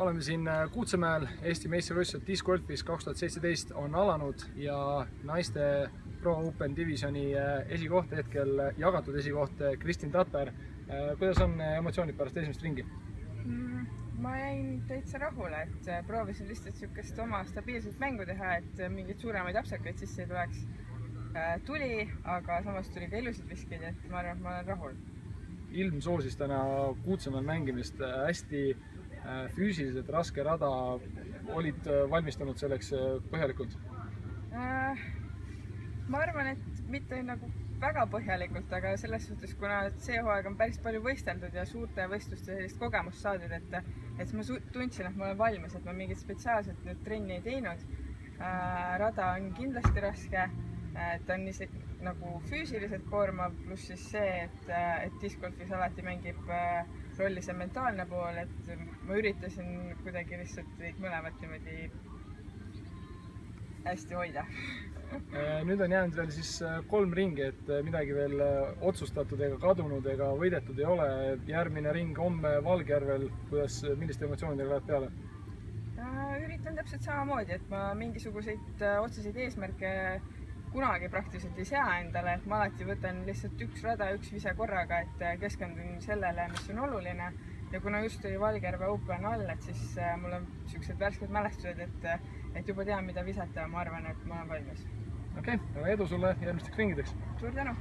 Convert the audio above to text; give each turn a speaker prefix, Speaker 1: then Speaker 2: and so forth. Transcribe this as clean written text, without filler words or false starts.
Speaker 1: Oleme siin Kuutsemäel, Eesti meistrivõistlused discgolfis 2017 on alanud ja naiste Pro Open Divisioni esikoht hetkel jagatud esikoht Kristin Tatber. Kuidas on emotsioonid pärast esimest ringi?
Speaker 2: Ma jäin täitsa rahule, et proovisin lihtsalt niisugust oma stabiilset mängu teha, et mingeid suuremaid apsakaid sisse ei tuleks. Tuli, aga samas tuli ka ilusad viskid, et ma arvan, et ma olen rahul.
Speaker 1: Ilm soosis täna Kuutsemäel mängimist, hästi füüsiliselt raske rada, olid valmistunud selleks põhjalikult?
Speaker 2: Ma arvan, et mitte nagu väga põhjalikult, aga selles suhtes, kuna see hooaeg on päris palju võisteldud ja suurte võistluste sellist kogemust saadud, et ma tundsin, et ma olen valmis, et ma mingit spetsiaalselt nüüd trenni ei teinud. Rada on kindlasti raske, ta on isegi nagu füüsiliselt koormav, pluss siis see, et discgolfis alati mängib rolli see mentaalne pool, et ma üritasin kuidagi lihtsalt neid mõlemat niimoodi hästi hoida.
Speaker 1: Nüüd on jäänud veel siis 3 ringi, et midagi veel otsustatud ega kadunud ega võidetud ei ole. Järgmine ring homme Valgjärvel, milliste emotsioonidega läheb peale?
Speaker 2: Üritan täpselt samamoodi, et ma mingisuguseid otseseid eesmärke kunagi praktiliselt ei sea endale, et ma alati võtan lihtsalt üks rada, üks vise korraga, et keskendun sellele, mis on oluline. Ja kuna just oli Valgjärve Open all, et siis mul on niisugused värsked mälestused, et juba tean, mida visata ja ma arvan, et ma olen valmis.
Speaker 1: Okei, edu sulle järgmisteks ringideks!
Speaker 2: Suur tänu!